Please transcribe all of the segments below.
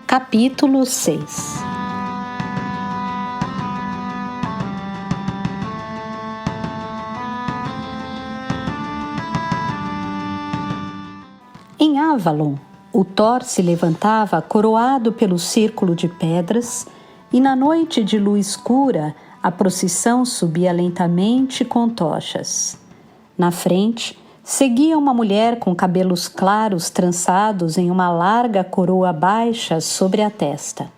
Capítulo 6. Em Avalon, o Thor se levantava coroado pelo círculo de pedras, e na noite de lua escura a procissão subia lentamente com tochas. Na frente, seguia uma mulher com cabelos claros trançados em uma larga coroa baixa sobre a testa.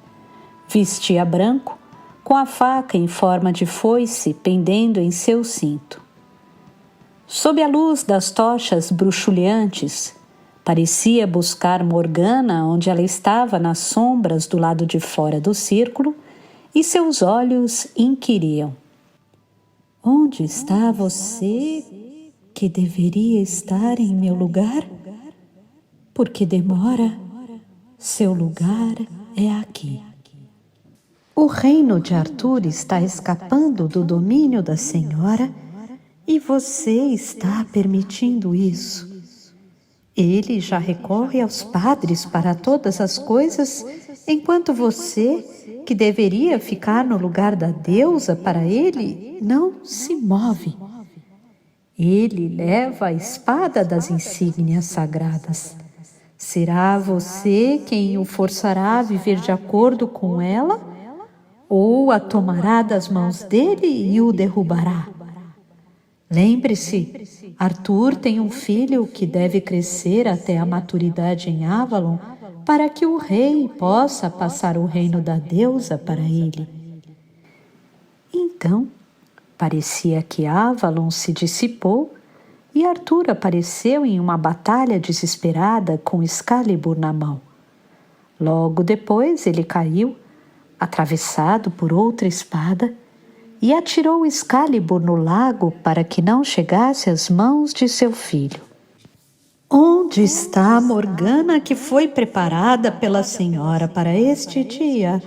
Vestia branco, com a faca em forma de foice pendendo em seu cinto. Sob a luz das tochas bruxuleantes, parecia buscar Morgana onde ela estava nas sombras do lado de fora do círculo, e seus olhos inquiriam: "Onde está você que deveria estar em meu lugar? Por que demora? Seu lugar é aqui." O reino de Arthur está escapando do domínio da senhora e você está permitindo isso. Ele já recorre aos padres para todas as coisas, enquanto você, que deveria ficar no lugar da deusa para ele, não se move. Ele leva a espada das insígnias sagradas. Será você quem o forçará a viver de acordo com ela? Ou a tomará das mãos dele e o derrubará? Lembre-se, Arthur tem um filho que deve crescer até a maturidade em Avalon para que o rei possa passar o reino da deusa para ele. Então, parecia que Avalon se dissipou e Arthur apareceu em uma batalha desesperada com Excalibur na mão. Logo depois ele caiu, atravessado por outra espada, e atirou Excalibur no lago para que não chegasse às mãos de seu filho. Onde está a Morgana que foi preparada pela senhora para este dia?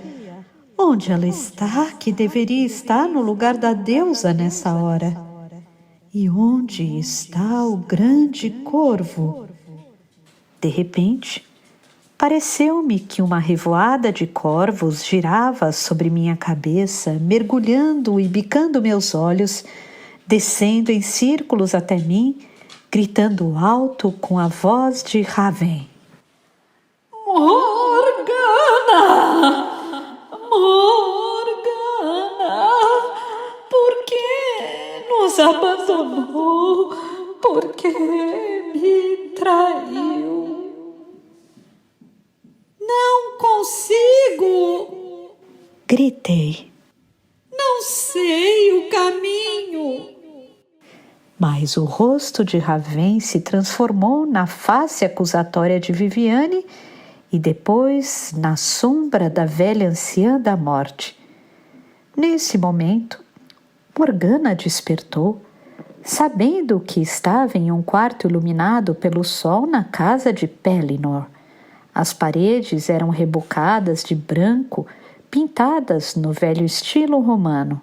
Onde ela está que deveria estar no lugar da deusa nessa hora? E onde está o grande corvo? De repente, pareceu-me que uma revoada de corvos girava sobre minha cabeça, mergulhando e bicando meus olhos, descendo em círculos até mim, gritando alto com a voz de Raven: "Morgana! Morgana! Por que nos abandonou? Por que me traiu? Não consigo!" gritei. "Não sei o caminho." Mas o rosto de Raven se transformou na face acusatória de Viviane e depois na sombra da velha anciã da morte. Nesse momento, Morgana despertou, sabendo que estava em um quarto iluminado pelo sol na casa de Pellinor. As paredes eram rebocadas de branco, pintadas no velho estilo romano.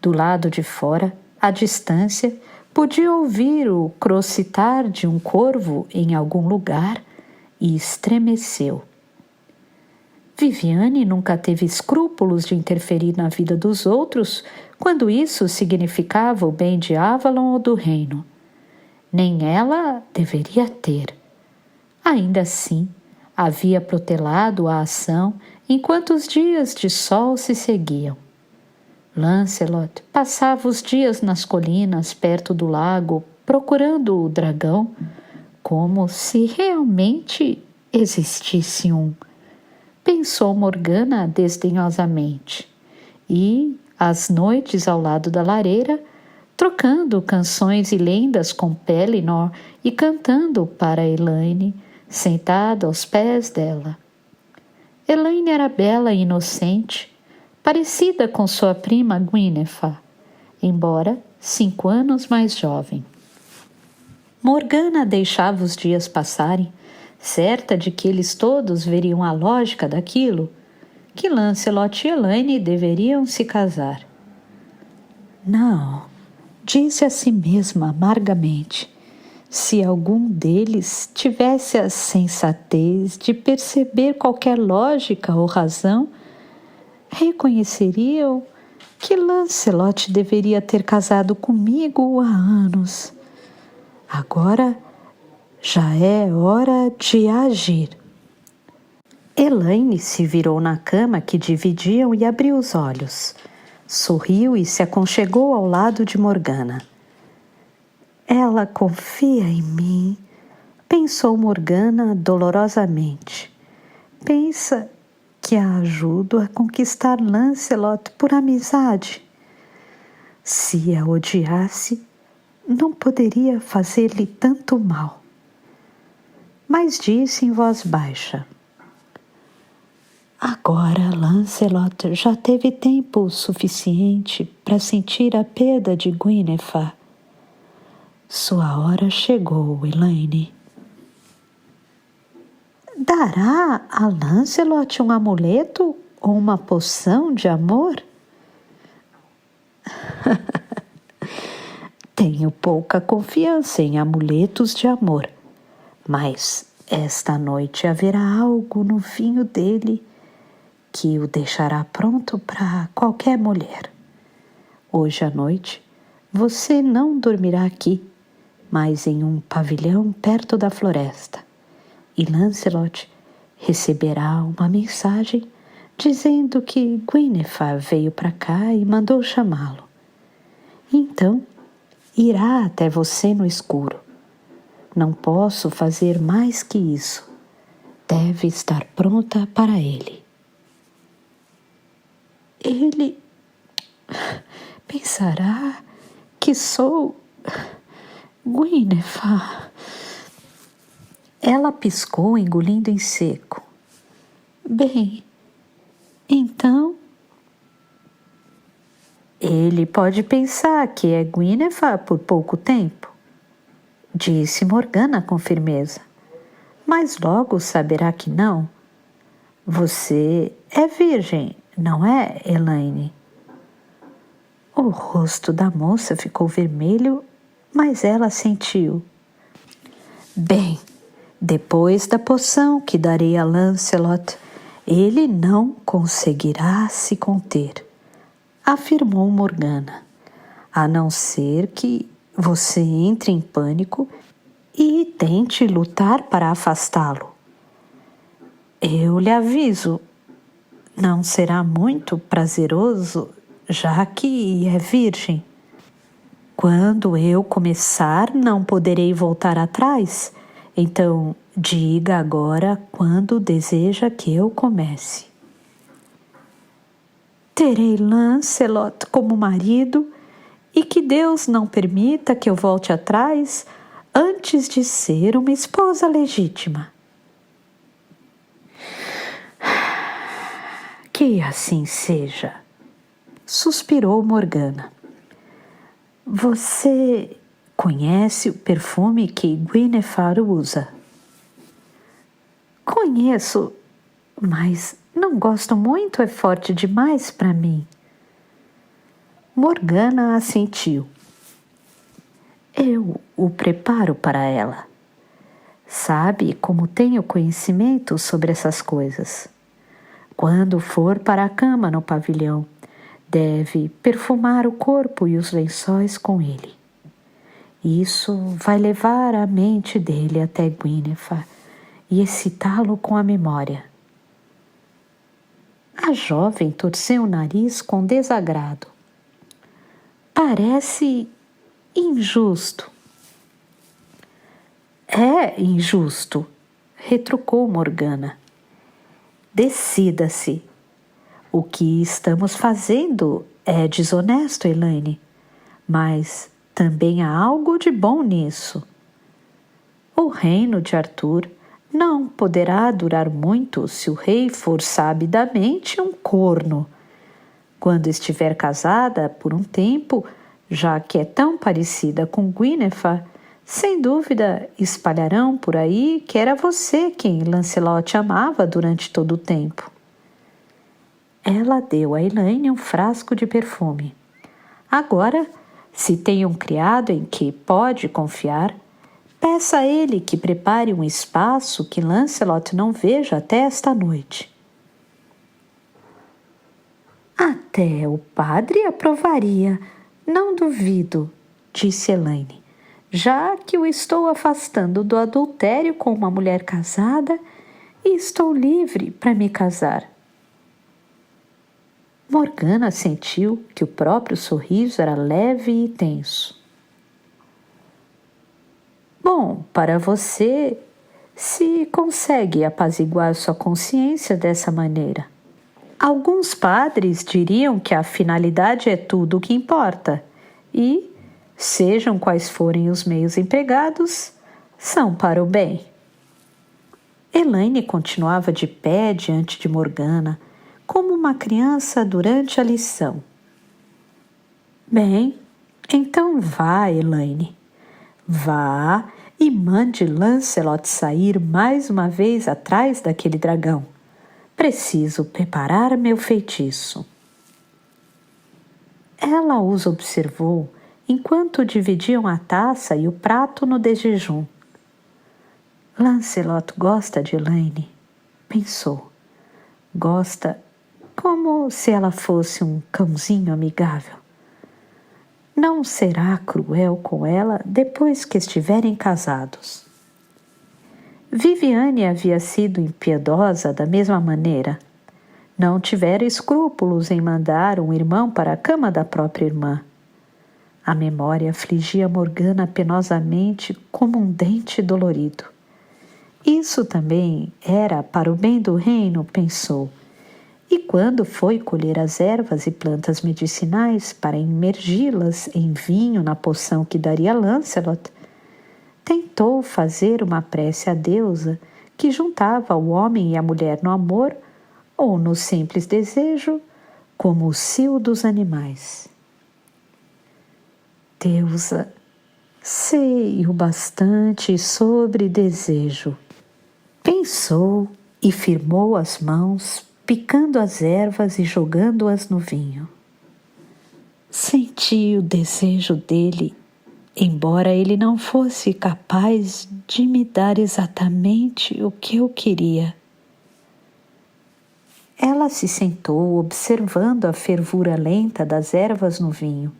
Do lado de fora, à distância, podia ouvir o crocitar de um corvo em algum lugar e estremeceu. Viviane nunca teve escrúpulos de interferir na vida dos outros quando isso significava o bem de Avalon ou do reino. Nem ela deveria ter. Ainda assim, havia protelado a ação enquanto os dias de sol se seguiam. Lancelot passava os dias nas colinas perto do lago procurando o dragão, como se realmente existisse um. Pensou Morgana desdenhosamente, e, às noites ao lado da lareira, trocando canções e lendas com Pellinor e cantando para Elaine, sentada aos pés dela. Elaine era bela e inocente, parecida com sua prima Gwyneth, embora 5 anos mais jovem. Morgana deixava os dias passarem, certa de que eles todos veriam a lógica daquilo, que Lancelot e Elaine deveriam se casar. Não, disse a si mesma amargamente, se algum deles tivesse a sensatez de perceber qualquer lógica ou razão, reconheceriam que Lancelot deveria ter casado comigo há anos. Agora já é hora de agir. Elaine se virou na cama que dividiam e abriu os olhos. Sorriu e se aconchegou ao lado de Morgana. Ela confia em mim, pensou Morgana dolorosamente. Pensa que a ajudo a conquistar Lancelot por amizade. Se a odiasse, não poderia fazer-lhe tanto mal. Mas disse em voz baixa: agora Lancelot já teve tempo suficiente para sentir a perda de Guinevere. Sua hora chegou, Elaine. Dará a Lancelot um amuleto ou uma poção de amor? Tenho pouca confiança em amuletos de amor, mas esta noite haverá algo no vinho dele que o deixará pronto para qualquer mulher. Hoje à noite você não dormirá aqui, mas em um pavilhão perto da floresta, e Lancelot receberá uma mensagem dizendo que Guinevere veio para cá e mandou chamá-lo. Então, irá até você no escuro. Não posso fazer mais que isso. Deve estar pronta para ele. Ele pensará que sou Guinevere. Ela piscou, engolindo em seco. Bem, então... Ele pode pensar que é Guinevere por pouco tempo, disse Morgana com firmeza, mas logo saberá que não. Você é virgem, não é, Elaine? O rosto da moça ficou vermelho, mas ela assentiu. Bem, depois da poção que darei a Lancelot, ele não conseguirá se conter, afirmou Morgana, a não ser que você entre em pânico e tente lutar para afastá-lo. Eu lhe aviso, não será muito prazeroso, já que é virgem. Quando eu começar, não poderei voltar atrás, então diga agora quando deseja que eu comece. Terei Lancelot como marido e que Deus não permita que eu volte atrás antes de ser uma esposa legítima. Que assim seja, suspirou Morgana. Você conhece o perfume que Guinevere usa? Conheço, mas não gosto muito, é forte demais para mim. Morgana assentiu. Eu o preparo para ela. Sabe como tenho conhecimento sobre essas coisas. Quando for para a cama no pavilhão, deve perfumar o corpo e os lençóis com ele. Isso vai levar a mente dele até Guinevere e excitá-lo com a memória. A jovem torceu o nariz com desagrado. Parece injusto. É injusto, retrucou Morgana. Decida-se. O que estamos fazendo é desonesto, Elaine, mas também há algo de bom nisso. O reino de Arthur não poderá durar muito se o rei for sabidamente um corno. Quando estiver casada por um tempo, já que é tão parecida com Guinevere, Sem dúvida, espalharão por aí que era você quem Lancelot amava durante todo o tempo. Ela deu a Elaine um frasco de perfume. Agora, se tem um criado em que pode confiar, peça a ele que prepare um espaço que Lancelot não veja até esta noite. Até o padre aprovaria, não duvido, disse Elaine, já que o estou afastando do adultério com uma mulher casada e estou livre para me casar. Morgana sentiu que o próprio sorriso era leve e tenso. Bom, para você, se consegue apaziguar sua consciência dessa maneira. Alguns padres diriam que a finalidade é tudo o que importa e, sejam quais forem os meios empregados, são para o bem. Elaine continuava de pé diante de Morgana, como uma criança durante a lição. Bem, então vá, Elaine. Vá e mande Lancelot sair mais uma vez atrás daquele dragão. Preciso preparar meu feitiço. Ela os observou enquanto dividiam a taça e o prato no desjejum. Lancelot gosta de Elaine, pensou. Gosta como se ela fosse um cãozinho amigável. Não será cruel com ela depois que estiverem casados. Viviane havia sido impiedosa da mesma maneira. Não tivera escrúpulos em mandar um irmão para a cama da própria irmã. A memória afligia Morgana penosamente como um dente dolorido. Isso também era para o bem do reino, pensou. E quando foi colher as ervas e plantas medicinais para imergi-las em vinho na poção que daria a Lancelot, tentou fazer uma prece à deusa que juntava o homem e a mulher no amor ou no simples desejo, como o cio dos animais. Deusa, sei o bastante sobre desejo. Pensou e firmou as mãos, picando as ervas e jogando-as no vinho. Senti o desejo dele, embora ele não fosse capaz de me dar exatamente o que eu queria. Ela se sentou observando a fervura lenta das ervas no vinho.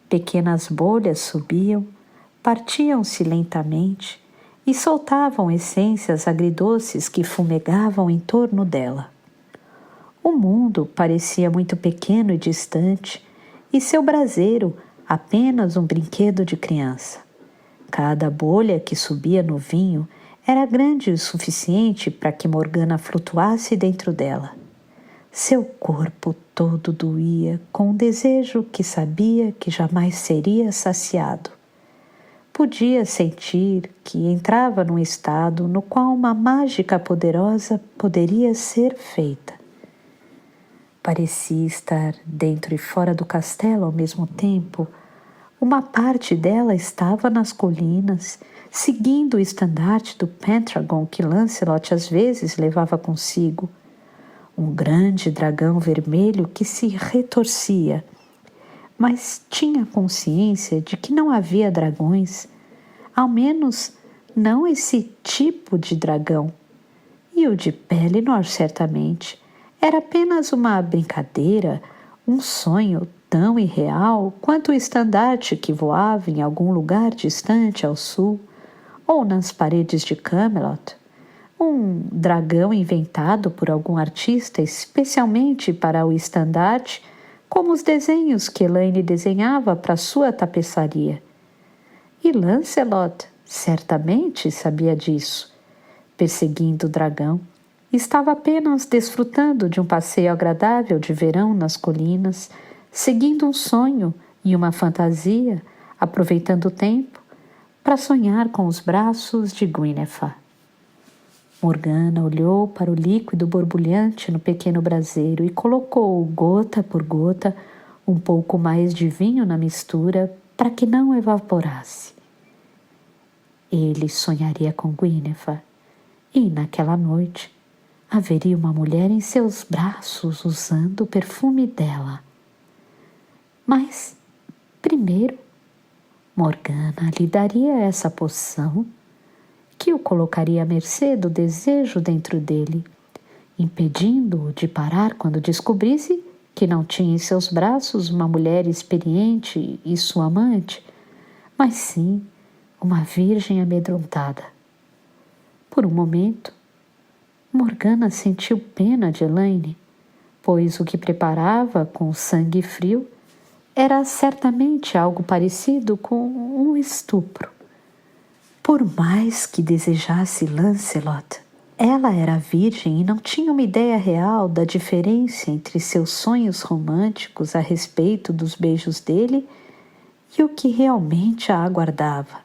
Pequenas bolhas subiam, partiam-se lentamente e soltavam essências agridoces que fumegavam em torno dela. O mundo parecia muito pequeno e distante, e seu braseiro apenas um brinquedo de criança. Cada bolha que subia no vinho era grande o suficiente para que Morgana flutuasse dentro dela. Seu corpo todo doía com um desejo que sabia que jamais seria saciado. Podia sentir que entrava num estado no qual uma mágica poderosa poderia ser feita. Parecia estar dentro e fora do castelo ao mesmo tempo. Uma parte dela estava nas colinas, seguindo o estandarte do Pendragon que Lancelot às vezes levava consigo. Um grande dragão vermelho que se retorcia, mas tinha consciência de que não havia dragões, ao menos não esse tipo de dragão. E o de Pelennor, certamente, era apenas uma brincadeira, um sonho tão irreal quanto o estandarte que voava em algum lugar distante ao sul, ou nas paredes de Camelot, um dragão inventado por algum artista especialmente para o estandarte, como os desenhos que Elaine desenhava para sua tapeçaria. E Lancelot certamente sabia disso. Perseguindo o dragão, estava apenas desfrutando de um passeio agradável de verão nas colinas, seguindo um sonho e uma fantasia, aproveitando o tempo para sonhar com os braços de Gwyneth. Morgana olhou para o líquido borbulhante no pequeno braseiro e colocou, gota por gota, um pouco mais de vinho na mistura para que não evaporasse. Ele sonharia com Guinevere e, naquela noite, haveria uma mulher em seus braços usando o perfume dela. Mas, primeiro, Morgana lhe daria essa poção que o colocaria à mercê do desejo dentro dele, impedindo-o de parar quando descobrisse que não tinha em seus braços uma mulher experiente e sua amante, mas sim uma virgem amedrontada. Por um momento, Morgana sentiu pena de Elaine, pois o que preparava com sangue frio era certamente algo parecido com um estupro. Por mais que desejasse Lancelot, ela era virgem e não tinha uma ideia real da diferença entre seus sonhos românticos a respeito dos beijos dele e o que realmente a aguardava.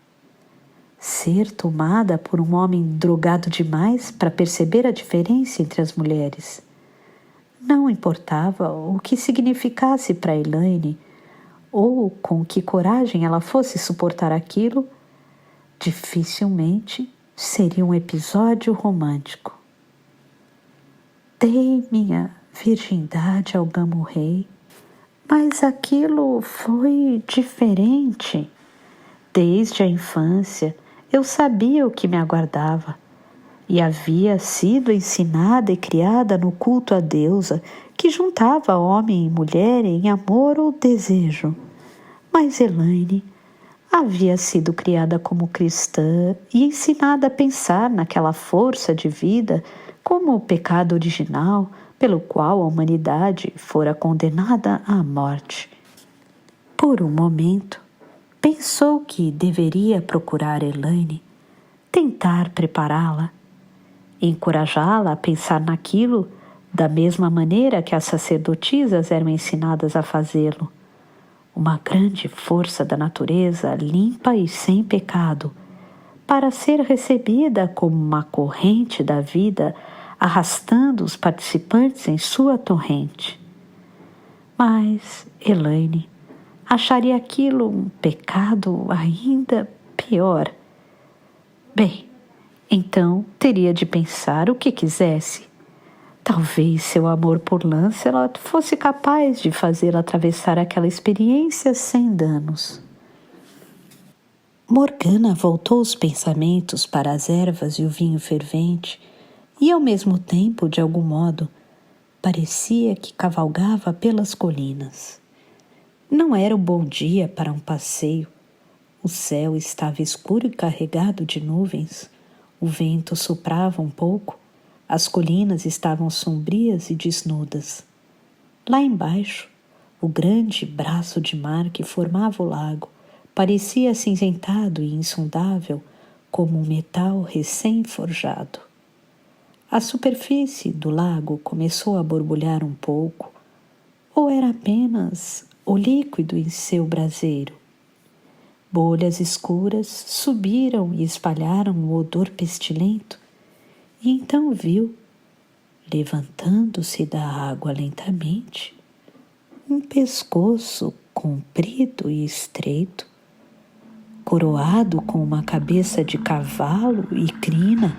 Ser tomada por um homem drogado demais para perceber a diferença entre as mulheres. Não importava o que significasse para Elaine ou com que coragem ela fosse suportar aquilo, dificilmente seria um episódio romântico. Dei minha virgindade ao Gamo-rei, mas aquilo foi diferente. Desde a infância eu sabia o que me aguardava e havia sido ensinada e criada no culto à deusa que juntava homem e mulher em amor ou desejo. Mas Elaine havia sido criada como cristã e ensinada a pensar naquela força de vida como o pecado original pelo qual a humanidade fora condenada à morte. Por um momento, pensou que deveria procurar Elaine, tentar prepará-la, encorajá-la a pensar naquilo da mesma maneira que as sacerdotisas eram ensinadas a fazê-lo. Uma grande força da natureza limpa e sem pecado, para ser recebida como uma corrente da vida, arrastando os participantes em sua torrente. Mas Elaine acharia aquilo um pecado ainda pior. Bem, então teria de pensar o que quisesse. Talvez seu amor por Lancelot fosse capaz de fazê-la atravessar aquela experiência sem danos. Morgana voltou os pensamentos para as ervas e o vinho fervente e, ao mesmo tempo, de algum modo, parecia que cavalgava pelas colinas. Não era um bom dia para um passeio. O céu estava escuro e carregado de nuvens. O vento soprava um pouco. As colinas estavam sombrias e desnudas. Lá embaixo, o grande braço de mar que formava o lago parecia acinzentado e insondável como um metal recém-forjado. A superfície do lago começou a borbulhar um pouco, ou era apenas o líquido em seu braseiro. Bolhas escuras subiram e espalharam o odor pestilento. E então viu, levantando-se da água lentamente, um pescoço comprido e estreito, coroado com uma cabeça de cavalo e crina,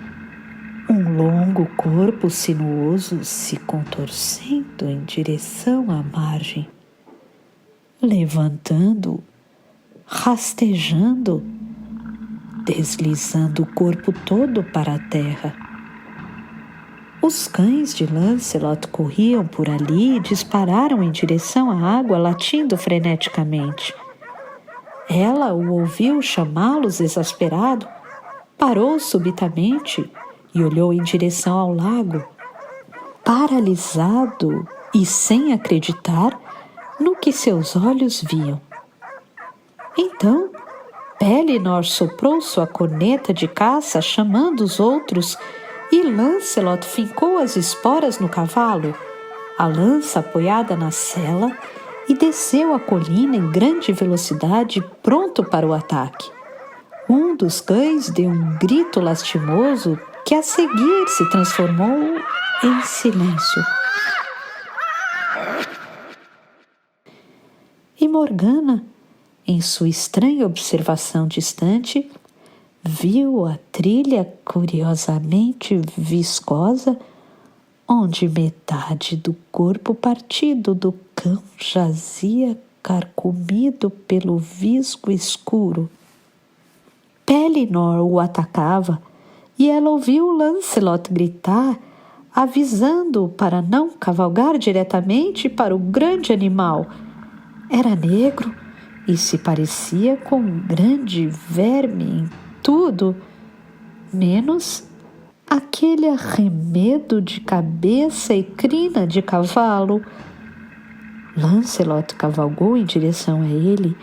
um longo corpo sinuoso se contorcendo em direção à margem, levantando, rastejando, deslizando o corpo todo para a terra. Os cães de Lancelot corriam por ali e dispararam em direção à água, latindo freneticamente. Ela o ouviu chamá-los exasperado, parou subitamente e olhou em direção ao lago, paralisado e sem acreditar no que seus olhos viam. Então, Pellinor soprou sua corneta de caça, chamando os outros, e Lancelot fincou as esporas no cavalo, a lança apoiada na sela, e desceu a colina em grande velocidade, pronto para o ataque. Um dos cães deu um grito lastimoso que a seguir se transformou em silêncio. E Morgana, em sua estranha observação distante, viu a trilha curiosamente viscosa, onde metade do corpo partido do cão jazia carcomido pelo visgo escuro. Pellinor o atacava e ela ouviu Lancelot gritar, avisando-o para não cavalgar diretamente para o grande animal. Era negro e se parecia com um grande verme em tudo, menos aquele arremedo de cabeça e crina de cavalo. Lancelot cavalgou em direção a ele,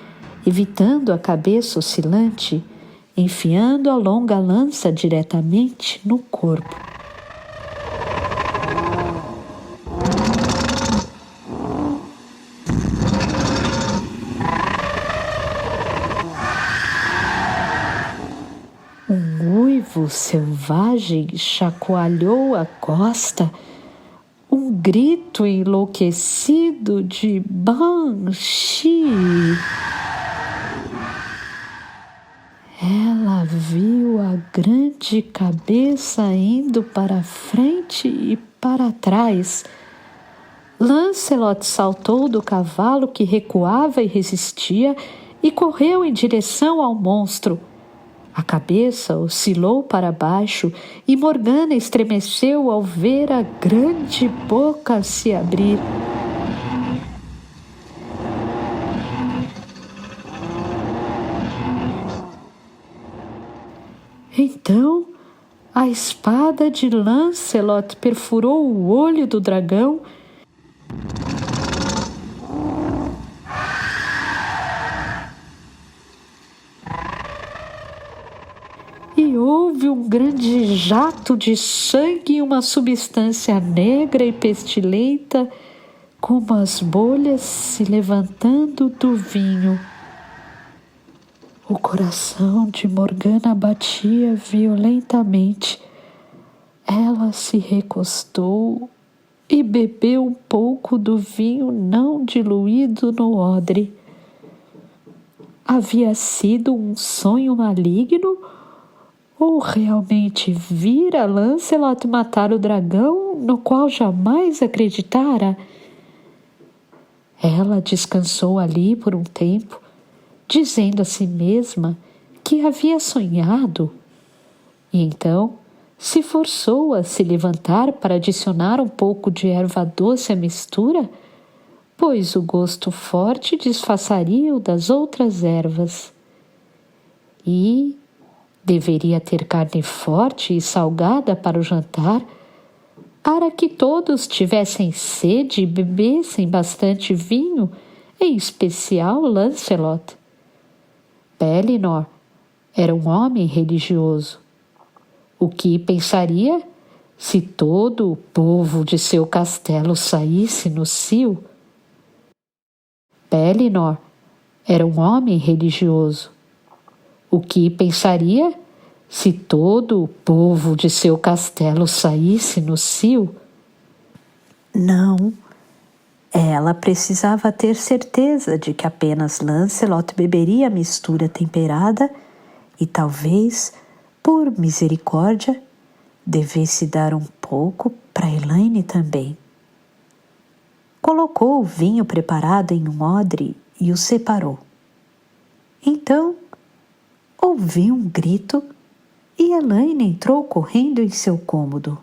evitando a cabeça oscilante, enfiando a longa lança diretamente no corpo. Um uivo selvagem chacoalhou a costa, um grito enlouquecido de Banshee. Ela viu a grande cabeça indo para frente e para trás. Lancelot saltou do cavalo que recuava e resistia e correu em direção ao monstro. A cabeça oscilou para baixo e Morgana estremeceu ao ver a grande boca se abrir. Então, a espada de Lancelot perfurou o olho do dragão e houve um grande jato de sangue e uma substância negra e pestilenta, como as bolhas se levantando do vinho. O coração de Morgana batia violentamente. Ela se recostou e bebeu um pouco do vinho não diluído no odre. Havia sido um sonho maligno ou realmente vira Lancelot matar o dragão no qual jamais acreditara? Ela descansou ali por um tempo, dizendo a si mesma que havia sonhado, e então se forçou a se levantar para adicionar um pouco de erva doce à mistura, pois o gosto forte disfarçaria o das outras ervas. E deveria ter carne forte e salgada para o jantar, para que todos tivessem sede e bebessem bastante vinho, em especial Lancelot. Pellinor era um homem religioso. O que pensaria se todo o povo de seu castelo saísse no cio? Pellinor era um homem religioso. O que pensaria se todo o povo de seu castelo saísse no cio? Não, ela precisava ter certeza de que apenas Lancelot beberia a mistura temperada e talvez, por misericórdia, devesse dar um pouco para Elaine também. Colocou o vinho preparado em um odre e o separou. Então, ouviu um grito e Elaine entrou correndo em seu cômodo.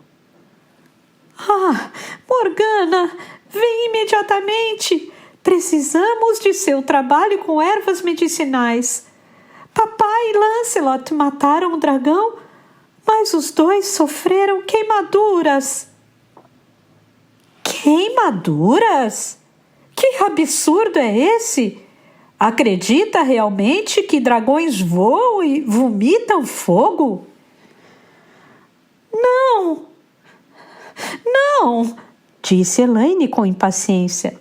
Morgana, vem imediatamente! Precisamos de seu trabalho com ervas medicinais. Papai e Lancelot mataram o dragão, mas os dois sofreram queimaduras. Queimaduras? Que absurdo é esse? Acredita realmente que dragões voam e vomitam fogo? Não, disse Elaine com impaciência.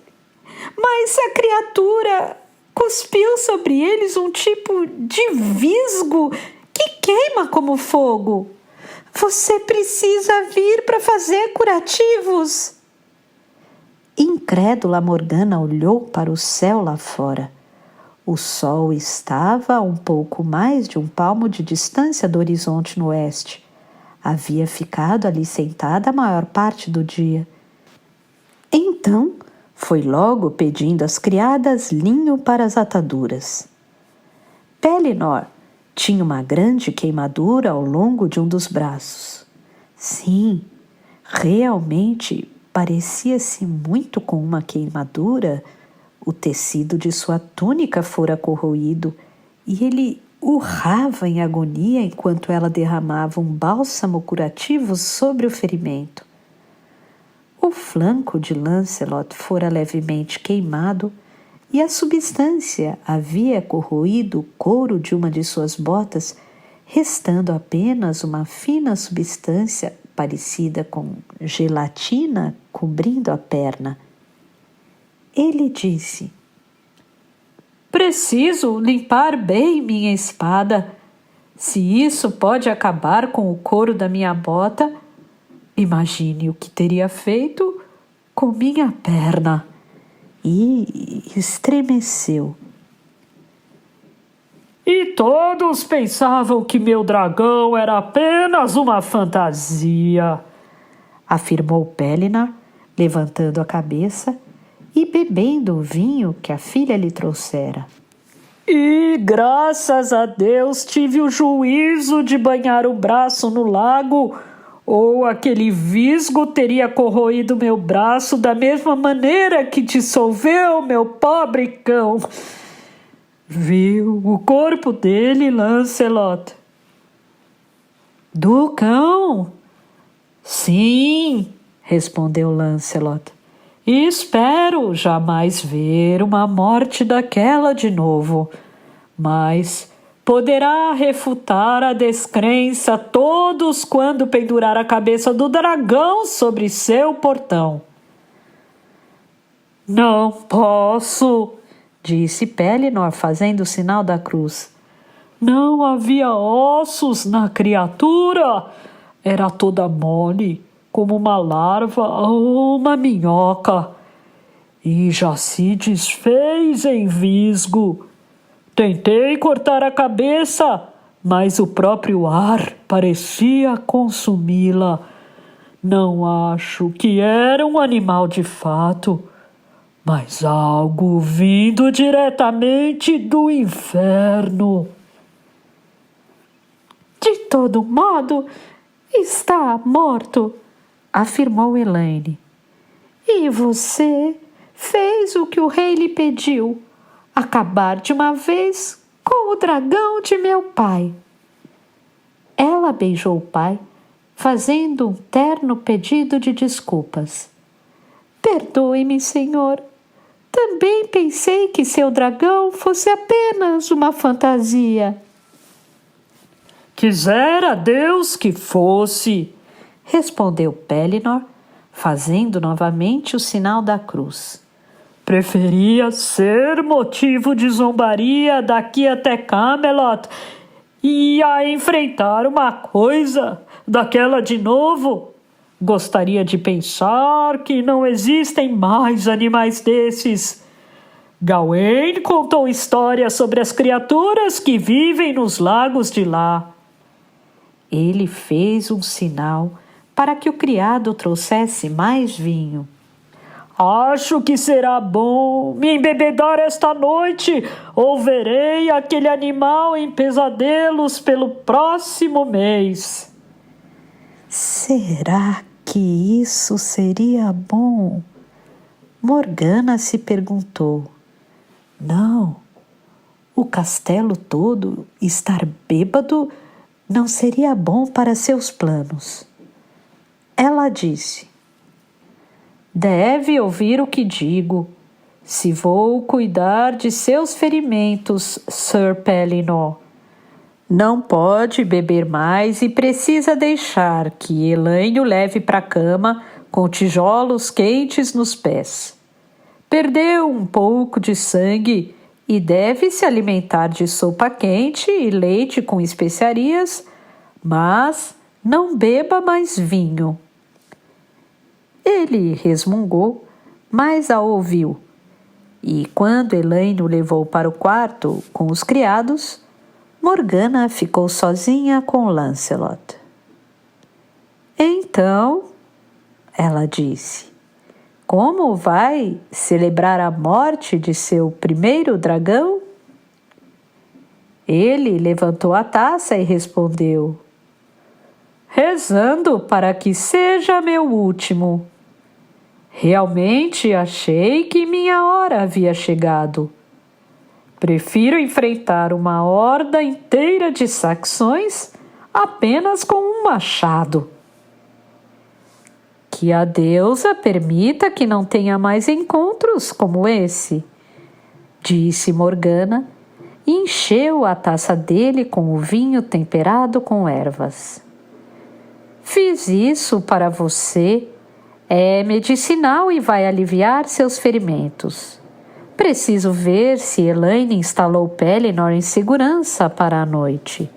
Mas a criatura cuspiu sobre eles um tipo de visgo que queima como fogo. Você precisa vir para fazer curativos. Incrédula, Morgana olhou para o céu lá fora. O sol estava a um pouco mais de um palmo de distância do horizonte no oeste. Havia ficado ali sentada a maior parte do dia. Então, foi logo pedindo às criadas linho para as ataduras. Pellinor tinha uma grande queimadura ao longo de um dos braços. Sim, realmente parecia-se muito com uma queimadura. O tecido de sua túnica fora corroído e ele urrava em agonia enquanto ela derramava um bálsamo curativo sobre o ferimento. O flanco de Lancelot fora levemente queimado e a substância havia corroído o couro de uma de suas botas, restando apenas uma fina substância parecida com gelatina cobrindo a perna. Ele disse: "Preciso limpar bem minha espada. Se isso pode acabar com o couro da minha bota, imagine o que teria feito com minha perna." E estremeceu. "E todos pensavam que meu dragão era apenas uma fantasia", afirmou Pellinor, levantando a cabeça e bebendo o vinho que a filha lhe trouxera. "E, graças a Deus, tive o juízo de banhar o braço no lago, ou aquele visgo teria corroído meu braço da mesma maneira que dissolveu meu pobre cão." "Viu o corpo dele, Lancelot?" "Do cão?" "Sim", respondeu Lancelot. "E espero jamais ver uma morte daquela de novo, mas poderá refutar a descrença todos quando pendurar a cabeça do dragão sobre seu portão." "Não posso", disse Pellinor, fazendo o sinal da cruz. "Não havia ossos na criatura. Era toda mole, como uma larva ou uma minhoca, e já se desfez em visgo. Tentei cortar a cabeça, mas o próprio ar parecia consumi-la. Não acho que era um animal de fato, mas algo vindo diretamente do inferno." "De todo modo, está morto", afirmou Elaine. "E você fez o que o rei lhe pediu: acabar de uma vez com o dragão de meu pai." Ela beijou o pai, fazendo um terno pedido de desculpas. "Perdoe-me, senhor. Também pensei que seu dragão fosse apenas uma fantasia." "Quisera Deus que fosse", respondeu Pellinor, fazendo novamente o sinal da cruz. "Preferia ser motivo de zombaria daqui até Camelot e a enfrentar uma coisa daquela de novo. Gostaria de pensar que não existem mais animais desses. Gawain contou histórias sobre as criaturas que vivem nos lagos de lá." Ele fez um sinal para que o criado trouxesse mais vinho. "Acho que será bom me embebedar esta noite, ou verei aquele animal em pesadelos pelo próximo mês." Será que isso seria bom? Morgana se perguntou. Não, o castelo todo estar bêbado não seria bom para seus planos. Ela disse: "Deve ouvir o que digo. Se vou cuidar de seus ferimentos, Sir Pellinor, não pode beber mais e precisa deixar que Elaine o leve para a cama com tijolos quentes nos pés. Perdeu um pouco de sangue e deve se alimentar de sopa quente e leite com especiarias, mas não beba mais vinho." Ele resmungou, mas a ouviu. E quando Elaine o levou para o quarto com os criados, Morgana ficou sozinha com Lancelot. Então, ela disse, como vai celebrar a morte de seu primeiro dragão? Ele levantou a taça e respondeu, rezando para que seja meu último. Realmente achei que minha hora havia chegado. Prefiro enfrentar uma horda inteira de saxões apenas com um machado. Que a deusa permita que não tenha mais encontros como esse, disse Morgana, e encheu a taça dele com o vinho temperado com ervas. Fiz isso para você. É medicinal e vai aliviar seus ferimentos. Preciso ver se Elaine instalou Pellinor em segurança para a noite.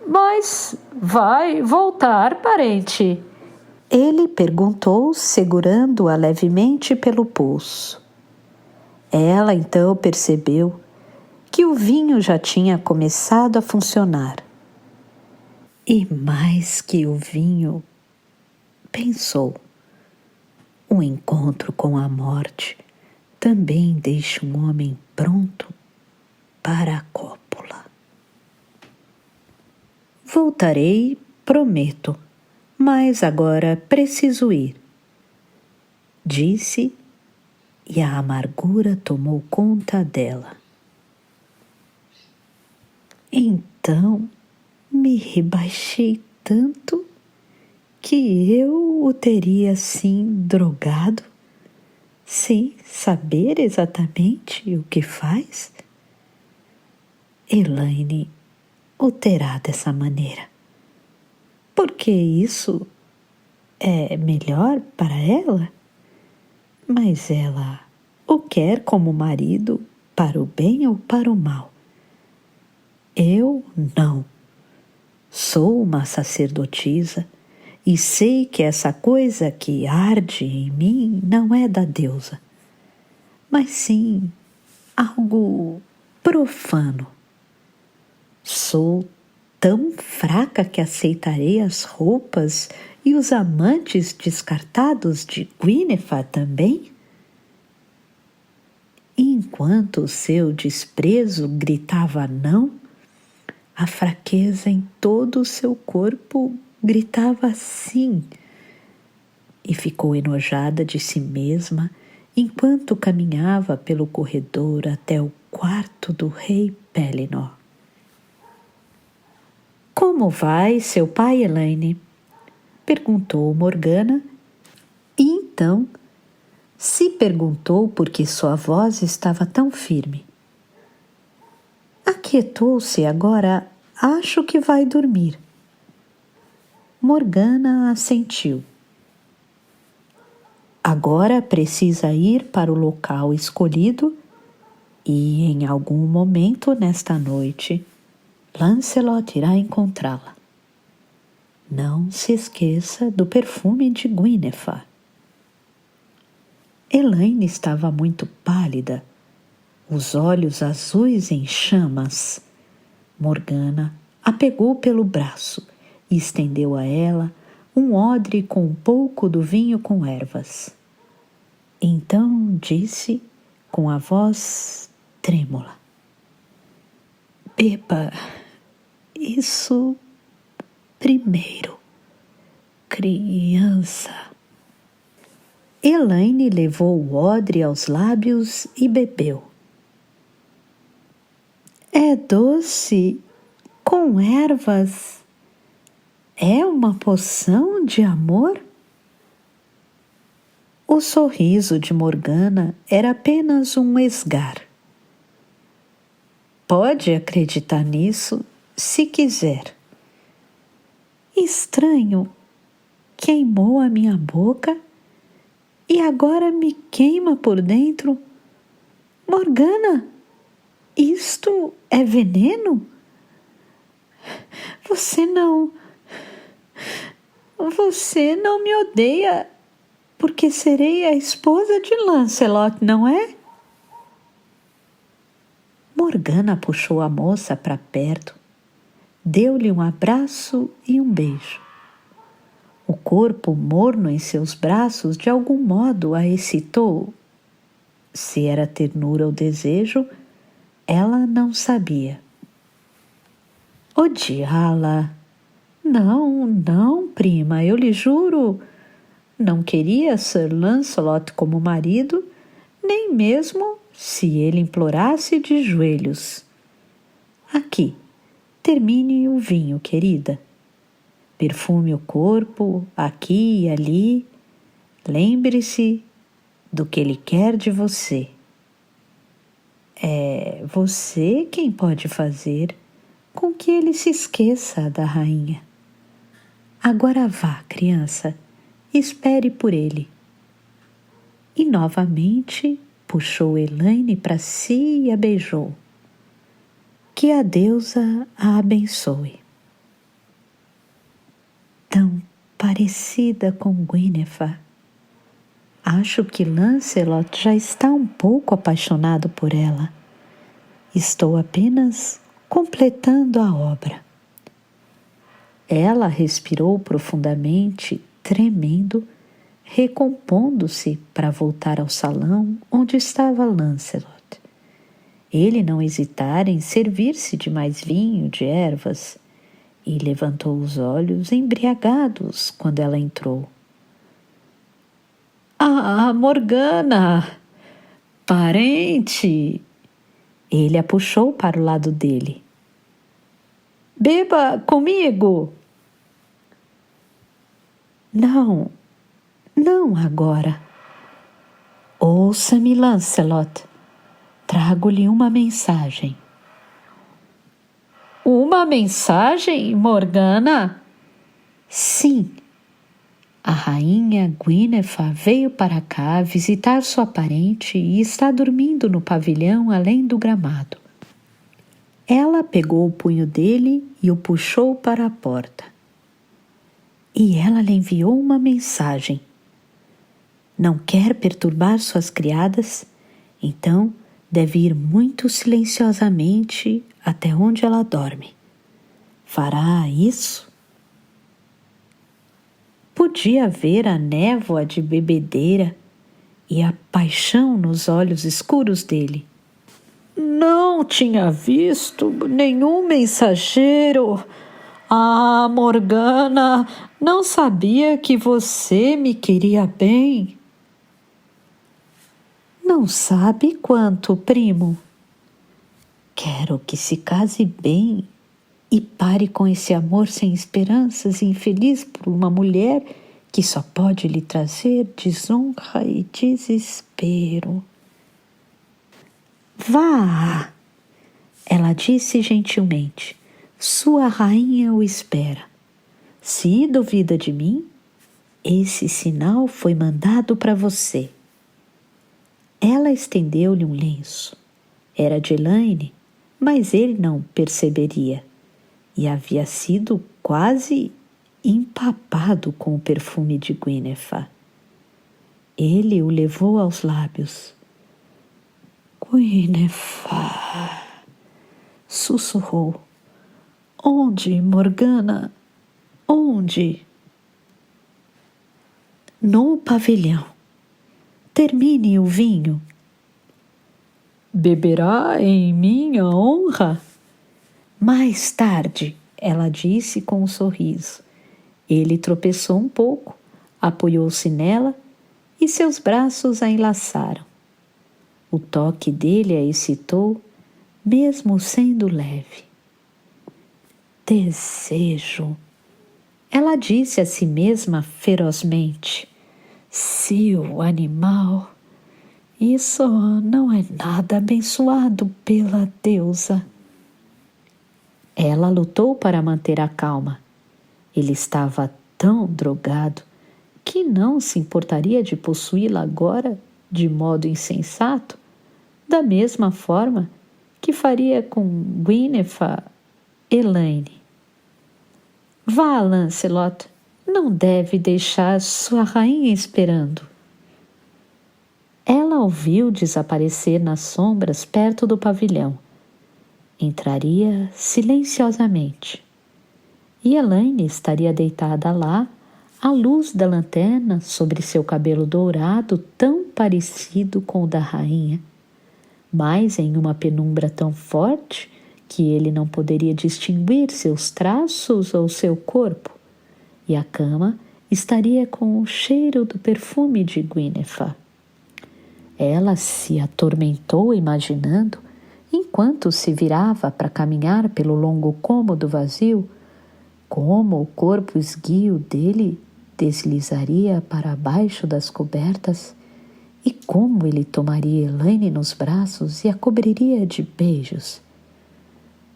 Mas vai voltar, parente? Ele perguntou, segurando-a levemente pelo pulso. Ela então percebeu que o vinho já tinha começado a funcionar. E mais que o vinho, pensou, o encontro com a morte também deixa um homem pronto para a cópula. Voltarei, prometo, mas agora preciso ir, disse, e a amargura tomou conta dela. Então me rebaixei tanto que eu o teria assim drogado, sem saber exatamente o que faz? Elaine o terá dessa maneira, porque isso é melhor para ela, mas ela o quer como marido para o bem ou para o mal. Eu não. Sou uma sacerdotisa e sei que essa coisa que arde em mim não é da deusa, mas sim algo profano. Sou tão fraca que aceitarei as roupas e os amantes descartados de Gwyneth também? Enquanto o seu desprezo gritava não, a fraqueza em todo o seu corpo gritava sim, e ficou enojada de si mesma enquanto caminhava pelo corredor até o quarto do rei Pellinor. Como vai seu pai, Elaine? Perguntou Morgana, e então se perguntou por que sua voz estava tão firme. Aquietou-se agora, acho que vai dormir. Morgana assentiu. Agora precisa ir para o local escolhido e, em algum momento nesta noite, Lancelot irá encontrá-la. Não se esqueça do perfume de Gwyneth. Elaine estava muito pálida, os olhos azuis em chamas. Morgana a pegou pelo braço e estendeu a ela um odre com um pouco do vinho com ervas. Então disse com a voz trêmula: beba isso primeiro, criança. Elaine levou o odre aos lábios e bebeu. É doce, com ervas. É uma poção de amor? O sorriso de Morgana era apenas um esgar. Pode acreditar nisso se quiser. Estranho, queimou a minha boca e agora me queima por dentro. Morgana, isto é veneno? Você não me odeia porque serei a esposa de Lancelot, não é? Morgana puxou a moça para perto, deu-lhe um abraço e um beijo. O corpo morno em seus braços de algum modo a excitou. Se era ternura ou desejo, ela não sabia. Odiá-la. Não, não, prima, eu lhe juro. Não queria Sir Lancelot como marido, nem mesmo se ele implorasse de joelhos. Aqui, termine o vinho, querida. Perfume o corpo, aqui e ali. Lembre-se do que ele quer de você. É você quem pode fazer com que ele se esqueça da rainha. Agora vá, criança, espere por ele. E novamente puxou Elaine para si e a beijou. Que a deusa a abençoe. Tão parecida com Guinevere. Acho que Lancelot já está um pouco apaixonado por ela. Estou apenas completando a obra. Ela respirou profundamente, tremendo, recompondo-se para voltar ao salão onde estava Lancelot. Ele não hesitara em servir-se de mais vinho, de ervas, e levantou os olhos embriagados quando ela entrou. Ah, Morgana! Parente! Ele a puxou para o lado dele. Beba comigo! Não, não agora. Ouça-me, Lancelot. Trago-lhe uma mensagem. Uma mensagem, Morgana? Sim. A rainha Guinevere veio para cá visitar sua parente e está dormindo no pavilhão além do gramado. Ela pegou o punho dele e o puxou para a porta. E ela lhe enviou uma mensagem. Não quer perturbar suas criadas, então deve ir muito silenciosamente até onde ela dorme. Fará isso? Podia ver a névoa de bebedeira e a paixão nos olhos escuros dele. Não tinha visto nenhum mensageiro. Ah, Morgana, não sabia que você me queria bem. Não sabe quanto, primo. Quero que se case bem e pare com esse amor sem esperanças e infeliz por uma mulher que só pode lhe trazer desonra e desespero. Vá, ela disse gentilmente. Sua rainha o espera. Se duvida de mim, esse sinal foi mandado para você. Ela estendeu-lhe um lenço. Era de Elaine, mas ele não perceberia. E havia sido quase empapado com o perfume de Guinevere. Ele o levou aos lábios. Guinevere, sussurrou. Onde, Morgana? Onde? No pavilhão. Termine o vinho. Beberá em minha honra? Mais tarde, ela disse com um sorriso. Ele tropeçou um pouco, apoiou-se nela e seus braços a enlaçaram. O toque dele a excitou, mesmo sendo leve. Desejo, ela disse a si mesma ferozmente. Seu animal, isso não é nada abençoado pela deusa. Ela lutou para manter a calma. Ele estava tão drogado que não se importaria de possuí-la agora de modo insensato, da mesma forma que faria com Guinevere, Elaine. Vá, Lancelot, não deve deixar sua rainha esperando. Ela o viu desaparecer nas sombras perto do pavilhão. Entraria silenciosamente. E Elaine estaria deitada lá, à luz da lanterna sobre seu cabelo dourado tão parecido com o da rainha, mas em uma penumbra tão forte que ele não poderia distinguir seus traços ou seu corpo, e a cama estaria com o cheiro do perfume de Guinevere. Ela se atormentou imaginando, enquanto se virava para caminhar pelo longo cômodo vazio, como o corpo esguio dele deslizaria para baixo das cobertas e como ele tomaria Elaine nos braços e a cobriria de beijos.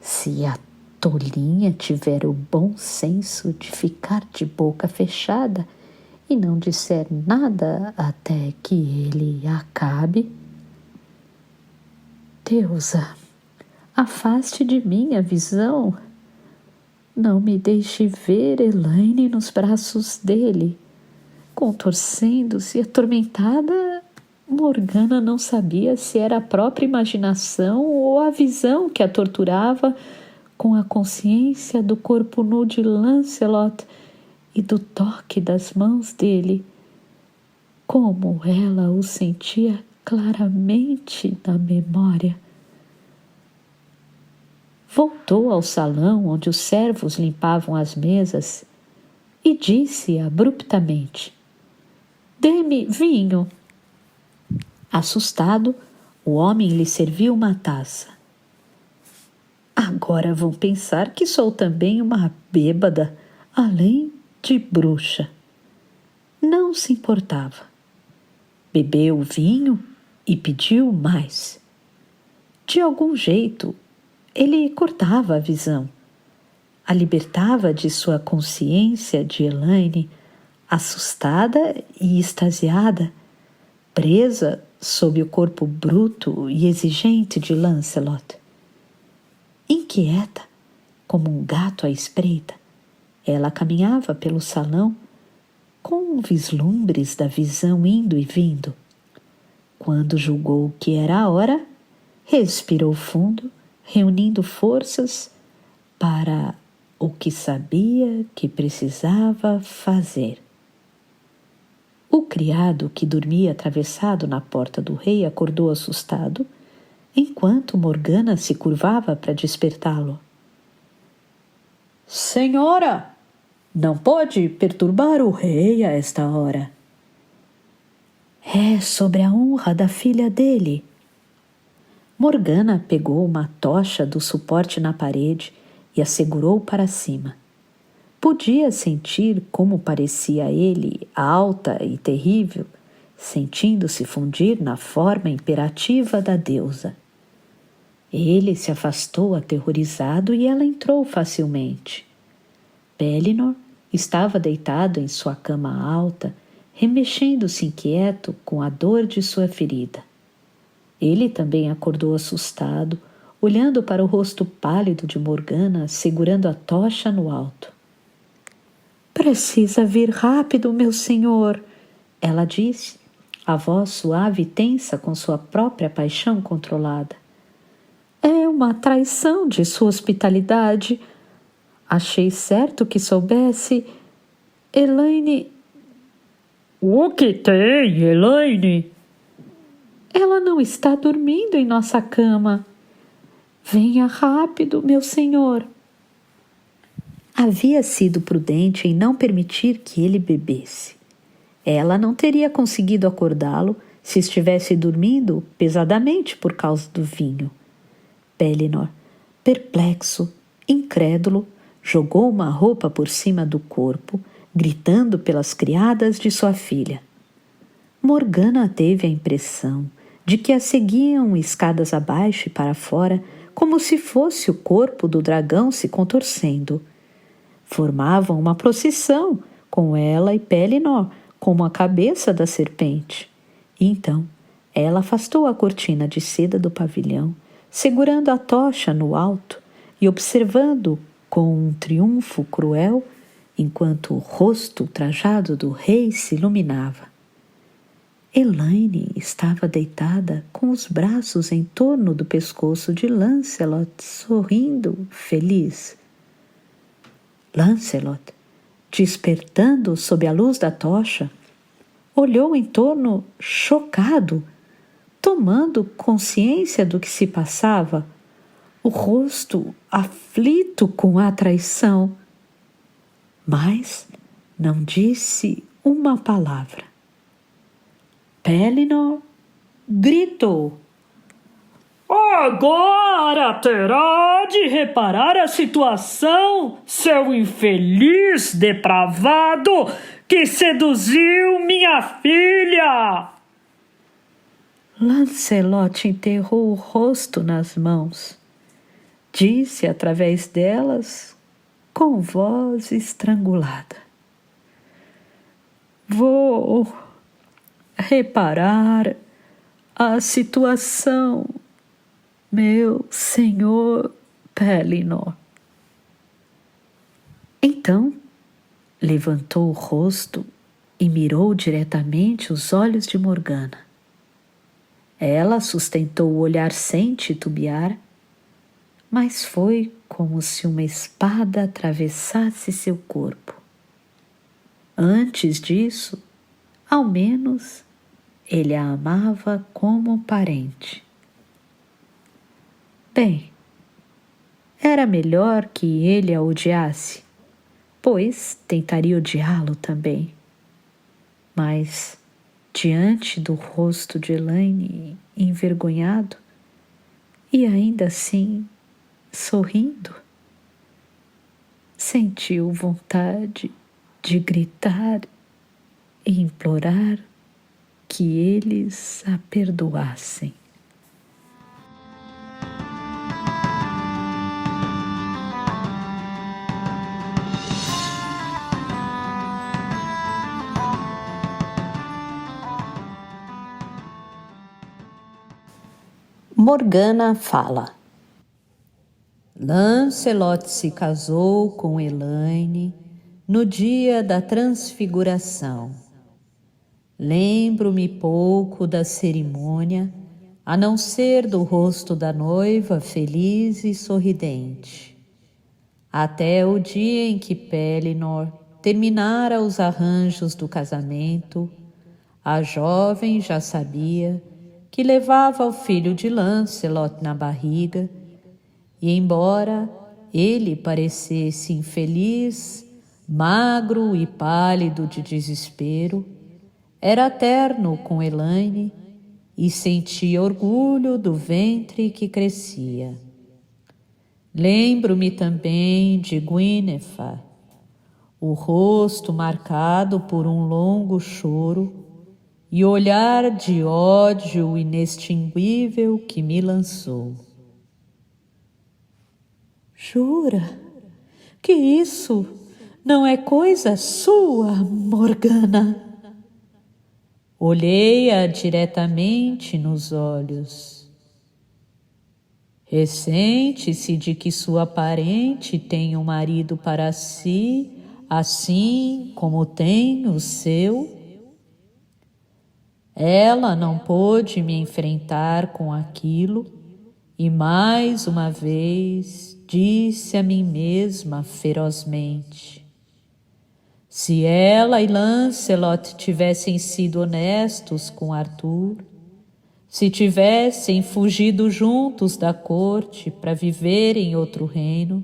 Se a tolinha tiver o bom senso de ficar de boca fechada e não disser nada até que ele acabe. Deusa, afaste de mim a visão. Não me deixe ver Elaine nos braços dele. Contorcendo-se, atormentada, Morgana não sabia se era a própria imaginação ou a visão que a torturava com a consciência do corpo nu de Lancelot e do toque das mãos dele, como ela o sentia claramente na memória. Voltou ao salão onde os servos limpavam as mesas e disse abruptamente: "Dê-me vinho." Assustado, o homem lhe serviu uma taça. "Agora vão pensar que sou também uma bêbada, além de bruxa." Não se importava. Bebeu o vinho e pediu mais. De algum jeito, ele cortava a visão, a libertava de sua consciência de Elaine, assustada e extasiada, presa sob o corpo bruto e exigente de Lancelot. Inquieta, como um gato à espreita, ela caminhava pelo salão com vislumbres da visão indo e vindo. Quando julgou que era a hora, respirou fundo, reunindo forças para o que sabia que precisava fazer. O criado, que dormia atravessado na porta do rei, acordou assustado, enquanto Morgana se curvava para despertá-lo. "Senhora, não pode perturbar o rei a esta hora." "É sobre a honra da filha dele." Morgana pegou uma tocha do suporte na parede e a segurou para cima. Podia sentir como parecia ele alta e terrível, sentindo-se fundir na forma imperativa da deusa. Ele se afastou aterrorizado e ela entrou facilmente. Pellinor estava deitado em sua cama alta, remexendo-se inquieto com a dor de sua ferida. Ele também acordou assustado, olhando para o rosto pálido de Morgana, segurando a tocha no alto. "Precisa vir rápido, meu senhor," ela disse, a voz suave e tensa com sua própria paixão controlada. "É uma traição de sua hospitalidade. Achei certo que soubesse. Elaine..." "O que tem, Elaine?" "Ela não está dormindo em nossa cama." "Venha rápido, meu senhor." Havia sido prudente em não permitir que ele bebesse. Ela não teria conseguido acordá-lo se estivesse dormindo pesadamente por causa do vinho. Pellinor, perplexo, incrédulo, jogou uma roupa por cima do corpo, gritando pelas criadas de sua filha. Morgana teve a impressão de que a seguiam escadas abaixo e para fora, como se fosse o corpo do dragão se contorcendo. Formavam uma procissão, com ela e Pellinor como a cabeça da serpente. E então, ela afastou a cortina de seda do pavilhão, segurando a tocha no alto e observando com um triunfo cruel, enquanto o rosto trajado do rei se iluminava. Elaine estava deitada com os braços em torno do pescoço de Lancelot, sorrindo, feliz. Lancelot, despertando sob a luz da tocha, olhou em torno chocado, tomando consciência do que se passava, o rosto aflito com a traição. Mas não disse uma palavra. Pellinor gritou: Agora terá de reparar a situação, seu infeliz depravado que seduziu minha filha! Lancelot enterrou o rosto nas mãos. Disse através delas, com voz estrangulada: Vou reparar a situação, meu senhor Pellinor. Então, levantou o rosto e mirou diretamente os olhos de Morgana. Ela sustentou o olhar sem titubear, mas foi como se uma espada atravessasse seu corpo. Antes disso, ao menos, ele a amava como parente. Bem, era melhor que ele a odiasse, pois tentaria odiá-lo também. Mas, diante do rosto de Elaine envergonhado, e ainda assim sorrindo, sentiu vontade de gritar e implorar que eles a perdoassem. Morgana fala. Lancelot se casou com Elaine no dia da transfiguração. Lembro-me pouco da cerimônia, a não ser do rosto da noiva feliz e sorridente. Até o dia em que Pellinor terminara os arranjos do casamento, a jovem já sabia que levava o filho de Lancelot na barriga, e embora ele parecesse infeliz, magro e pálido de desespero, era terno com Elaine e sentia orgulho do ventre que crescia. Lembro-me também de Guinevere, o rosto marcado por um longo choro e olhar de ódio inextinguível que me lançou. Jura que isso não é coisa sua, Morgana? Olhei-a diretamente nos olhos. Ressente-se de que sua parente tem um marido para si, assim como tem o seu? Ela não pôde me enfrentar com aquilo e mais uma vez disse a mim mesma ferozmente: se ela e Lancelot tivessem sido honestos com Arthur, se tivessem fugido juntos da corte para viver em outro reino,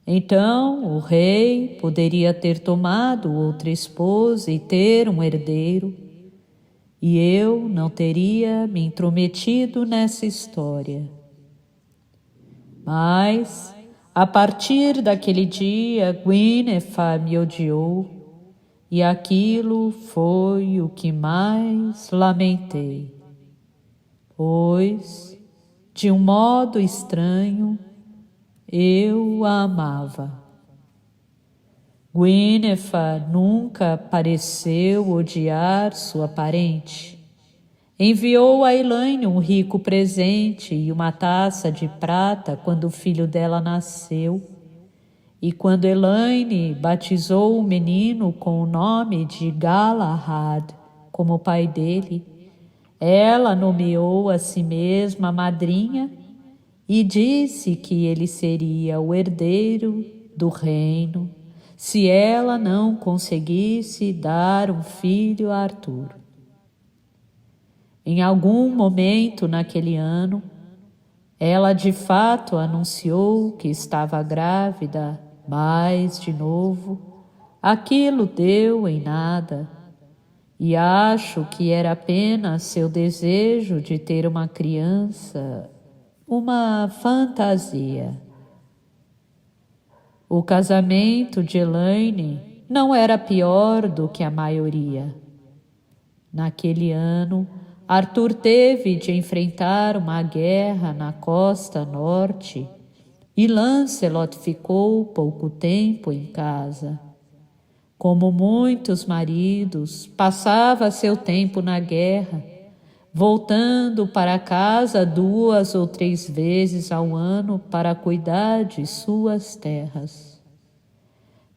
então o rei poderia ter tomado outra esposa e ter um herdeiro, e eu não teria me intrometido nessa história. Mas, a partir daquele dia, Guinevere me odiou, e aquilo foi o que mais lamentei, pois, de um modo estranho, eu a amava. Guinevere nunca pareceu odiar sua parente. Enviou a Elaine um rico presente e uma taça de prata quando o filho dela nasceu. E quando Elaine batizou o menino com o nome de Galahad, como o pai dele, ela nomeou a si mesma madrinha e disse que ele seria o herdeiro do reino se ela não conseguisse dar um filho a Arthur. Em algum momento naquele ano, ela de fato anunciou que estava grávida, mas, de novo, aquilo deu em nada. E acho que era apenas seu desejo de ter uma criança, uma fantasia. O casamento de Elaine não era pior do que a maioria. Naquele ano, Arthur teve de enfrentar uma guerra na costa norte e Lancelot ficou pouco tempo em casa. Como muitos maridos, passava seu tempo na guerra, voltando para casa 2 ou 3 vezes ao ano para cuidar de suas terras.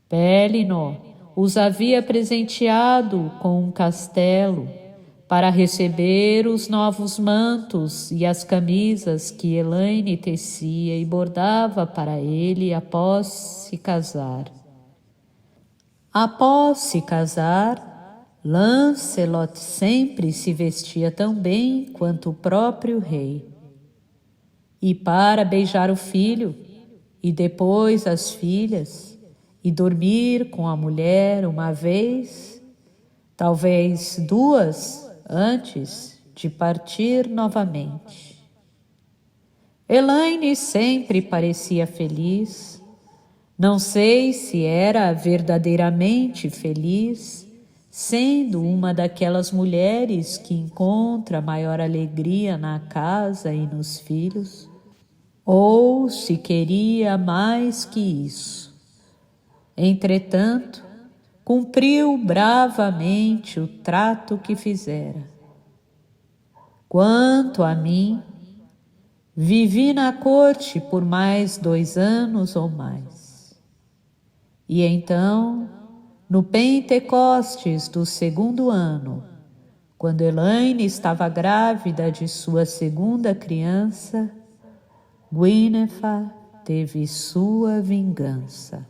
Pellinor os havia presenteado com um castelo para receber os novos mantos e as camisas que Elaine tecia e bordava para ele após se casar. Após se casar, Lancelot sempre se vestia tão bem quanto o próprio rei. E para beijar o filho, e depois as filhas, e dormir com a mulher uma vez, talvez 2 antes de partir novamente. Elaine sempre parecia feliz. Não sei se era verdadeiramente feliz, sendo uma daquelas mulheres que encontra maior alegria na casa e nos filhos, ou se queria mais que isso. Entretanto, cumpriu bravamente o trato que fizera. Quanto a mim, vivi na corte por mais 2 anos ou mais. E então, no Pentecostes do 2º ano, quando Elaine estava grávida de sua 2ª criança, Guinevere teve sua vingança.